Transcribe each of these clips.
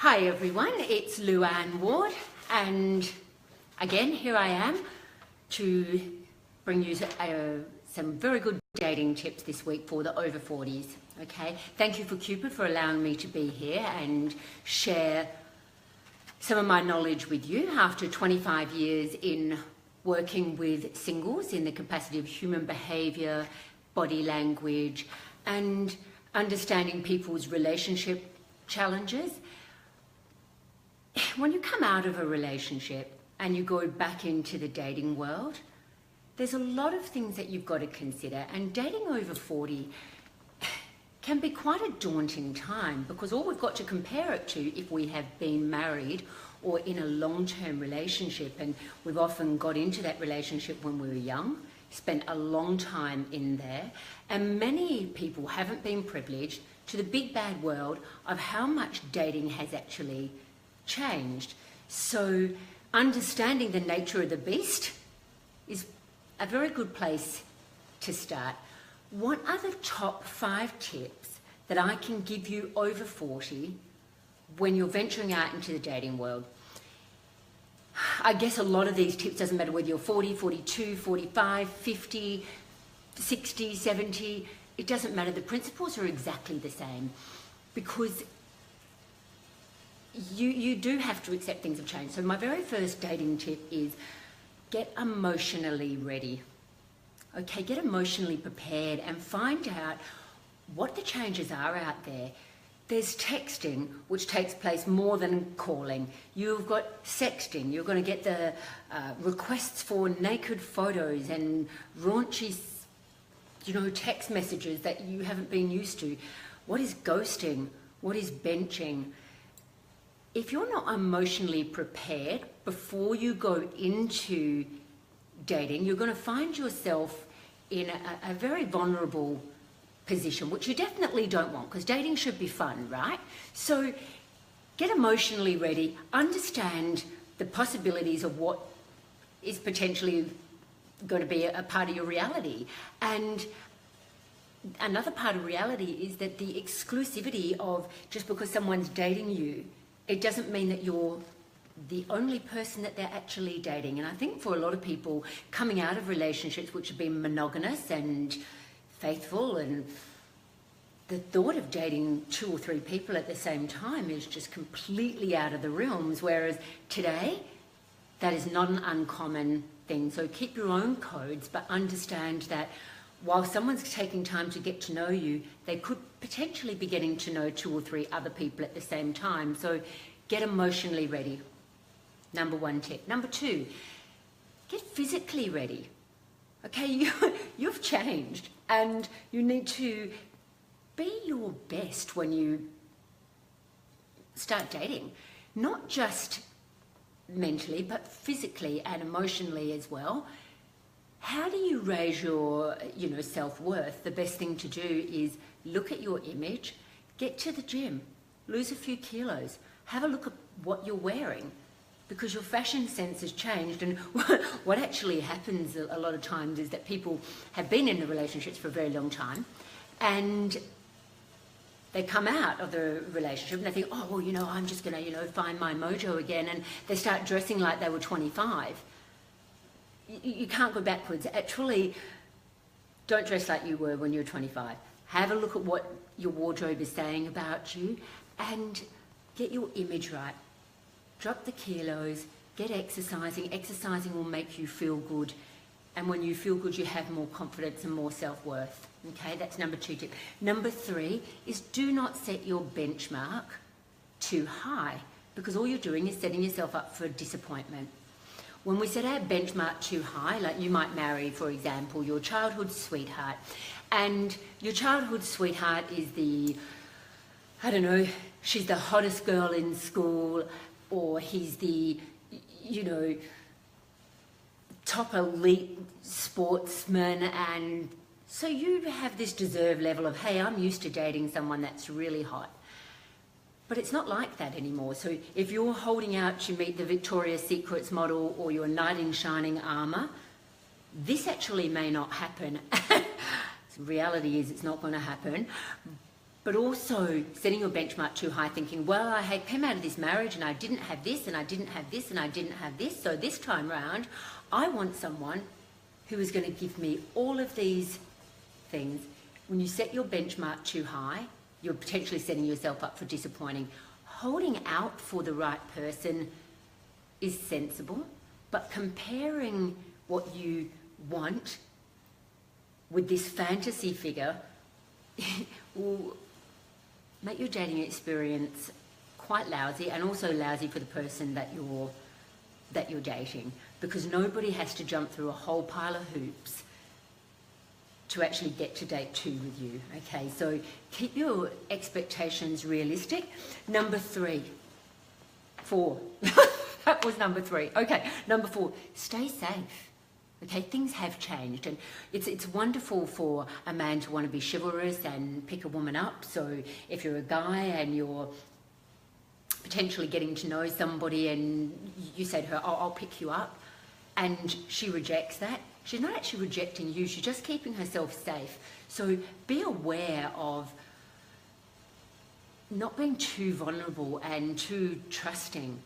Hi everyone, it's Luanne Ward, and again here I am to bring you some very good dating tips this week for the over 40s. Okay, thank you for Cupid for allowing me to be here and share some of my knowledge with you after 25 years in working with singles in the capacity of human behaviour, body language, and understanding people's relationship challenges. When you come out of a relationship and you go back into the dating world, there's a lot of things that you've got to consider, and dating over 40 can be quite a daunting time because all we've got to compare it to if we have been married or in a long-term relationship, and we've often got into that relationship when we were young, spent a long time in there, and many people haven't been privileged to the big bad world of how much dating has actually changed. So understanding the nature of the beast is a very good place to start. What are the top 5 tips that I can give you over 40 when you're venturing out into the dating world? I guess a lot of these tips, doesn't matter whether you're 40, 42, 45, 50, 60, 70, it doesn't matter. The principles are exactly the same because you do have to accept things have changed. So my very first dating tip is get emotionally ready. Okay, get emotionally prepared and find out what the changes are out there. There's texting, which takes place more than calling. You've got sexting. You're going to get the requests for naked photos and raunchy, text messages that you haven't been used to. What is ghosting? What is benching? If you're not emotionally prepared before you go into dating, you're going to find yourself in a very vulnerable position, which you definitely don't want, because dating should be fun, right? So get emotionally ready, understand the possibilities of what is potentially going to be a part of your reality. And another part of reality is that the exclusivity of just because someone's dating you, it doesn't mean that you're the only person that they're actually dating. And I think for a lot of people coming out of relationships which have been monogamous and faithful, and the thought of dating 2 or 3 people at the same time is just completely out of the realms, whereas today that is not an uncommon thing. So keep your own codes, but understand that while someone's taking time to get to know you, they could potentially be getting to know 2 or 3 other people at the same time. So get emotionally ready. Number 1 tip. Number 2, get physically ready. Okay, you've changed and you need to be your best when you start dating. Not just mentally, but physically and emotionally as well. How do you raise your, self-worth? The best thing to do is look at your image, get to the gym, lose a few kilos, have a look at what you're wearing, because your fashion sense has changed. And what actually happens a lot of times is that people have been in the relationships for a very long time and they come out of the relationship and they think, oh, well, I'm just going to, find my mojo again. And they start dressing like they were 25. You can't go backwards. Actually, don't dress like you were when you were 25. Have a look at what your wardrobe is saying about you and get your image right. Drop the kilos, get exercising. Exercising will make you feel good. And when you feel good, you have more confidence and more self-worth. Okay, that's number 2 tip. Number 3 is do not set your benchmark too high, because all you're doing is setting yourself up for disappointment. When we set our benchmark too high, like you might marry, for example, your childhood sweetheart, and your childhood sweetheart is she's the hottest girl in school, or he's the, top elite sportsman, and so you have this deserved level of, hey, I'm used to dating someone that's really hot. But it's not like that anymore. So if you're holding out to meet the Victoria's Secrets model or your knight in shining armour, this actually may not happen. The reality is it's not going to happen. but also setting your benchmark too high, thinking, well, I came out of this marriage and I didn't have this and I didn't have this and I didn't have this, so this time round I want someone who is going to give me all of these things. When you set your benchmark too high, you're potentially setting yourself up for disappointing. Holding out for the right person is sensible, but comparing what you want with this fantasy figure will make your dating experience quite lousy, and also lousy for the person that you're dating, because nobody has to jump through a whole pile of hoops to actually get to date 2 with you. Okay, so keep your expectations realistic. Number 4. That was number 3. Okay, number 4, stay safe. Okay, things have changed, and it's wonderful for a man to want to be chivalrous and pick a woman up. So if you're a guy and you're potentially getting to know somebody and you say to her, oh, I'll pick you up, and she rejects that, she's not actually rejecting you, she's just keeping herself safe. So be aware of not being too vulnerable and too trusting.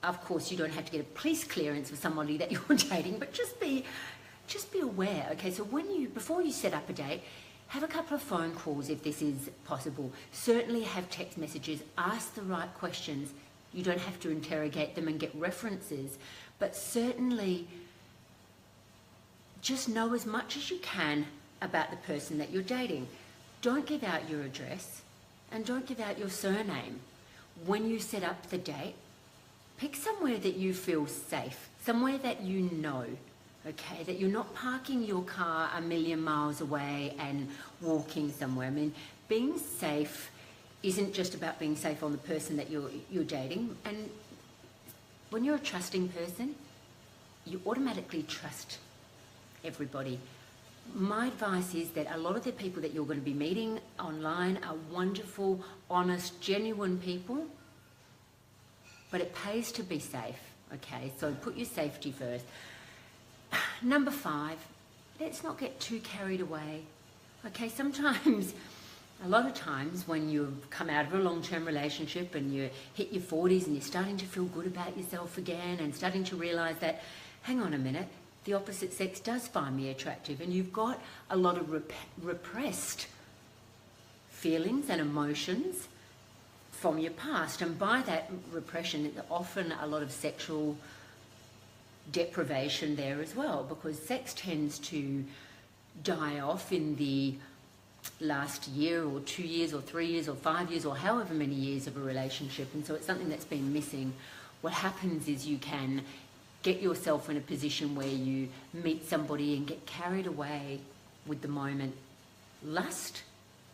Of course, you don't have to get a police clearance for somebody that you're dating, but just be aware. Okay, so before you set up a date, have a couple of phone calls if this is possible. Certainly have text messages. Ask the right questions. You don't have to interrogate them and get references, but certainly just know as much as you can about the person that you're dating. Don't give out your address and don't give out your surname. When you set up the date, pick somewhere that you feel safe, somewhere that you know, okay, that you're not parking your car a million miles away and walking somewhere. I mean, being safe isn't just about being safe on the person that you're dating. And when you're a trusting person, you automatically trust everybody. My advice is that a lot of the people that you're going to be meeting online are wonderful, honest, genuine people, but it pays to be safe, okay? So put your safety first. Number 5, let's not get too carried away, okay? Sometimes, a lot of times when you've come out of a long-term relationship and you hit your 40s and you're starting to feel good about yourself again and starting to realise that, hang on a minute, the opposite sex does find me attractive, and you've got a lot of repressed feelings and emotions from your past, and by that repression, often a lot of sexual deprivation there as well, because sex tends to die off in the last year or 2 years or 3 years or 5 years or however many years of a relationship, and so it's something that's been missing. What happens is you can get yourself in a position where you meet somebody and get carried away with the moment. Lust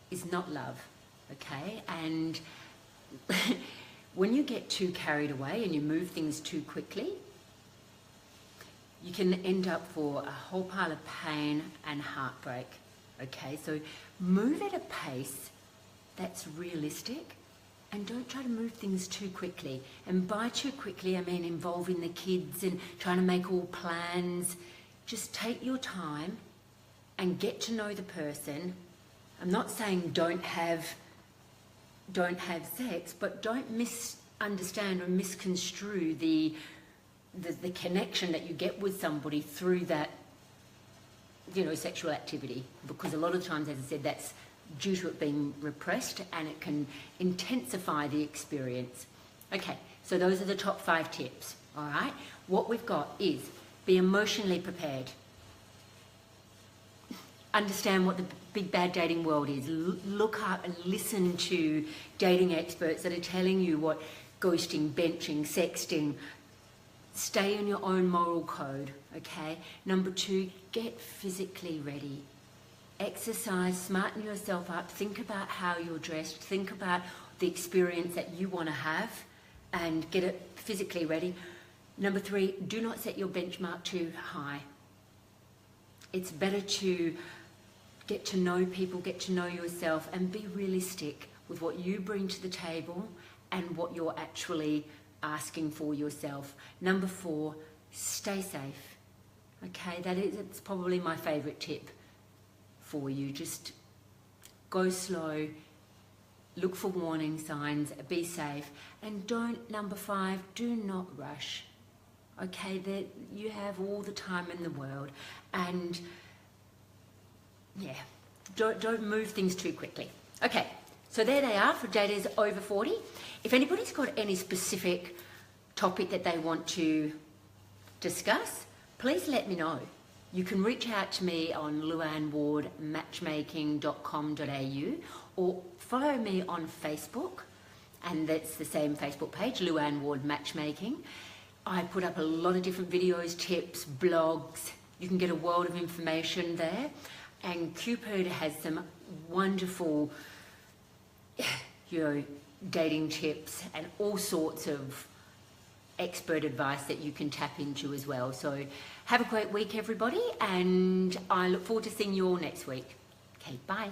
is not love, okay? And when you get too carried away and you move things too quickly, you can end up for a whole pile of pain and heartbreak, okay? So move at a pace that's realistic, and don't try to move things too quickly. And by too quickly, I mean involving the kids and trying to make all plans. Just take your time and get to know the person. I'm not saying don't have sex, but don't misunderstand or misconstrue the connection that you get with somebody through that, sexual activity. Because a lot of times, as I said, that's due to it being repressed, and it can intensify the experience. Okay, so those are the top 5 tips, all right? What we've got is be emotionally prepared. Understand what the big bad dating world is. Look up and listen to dating experts that are telling you what ghosting, benching, sexting. Stay in your own moral code, okay? Number 2, get physically ready. Exercise, smarten yourself up, think about how you're dressed, think about the experience that you want to have, and get it physically ready. Number 3, do not set your benchmark too high. It's better to get to know people, get to know yourself, and be realistic with what you bring to the table and what you're actually asking for yourself. Number 4, stay safe. Okay, it's probably my favourite tip for you. Just go slow, look for warning signs, be safe, and don't, number 5, do not rush. Okay, that you have all the time in the world, and yeah, don't move things too quickly. Okay, so there they are for daters over 40. If anybody's got any specific topic that they want to discuss, please let me know. You can reach out to me on luannwardmatchmaking.com.au or follow me on Facebook, and that's the same Facebook page, Luann Ward Matchmaking. I put up a lot of different videos, tips, blogs. You can get a world of information there. And Cupid has some wonderful, dating tips and all sorts of expert advice that you can tap into as well. So have a great week, everybody, and I look forward to seeing you all next week. Okay, bye.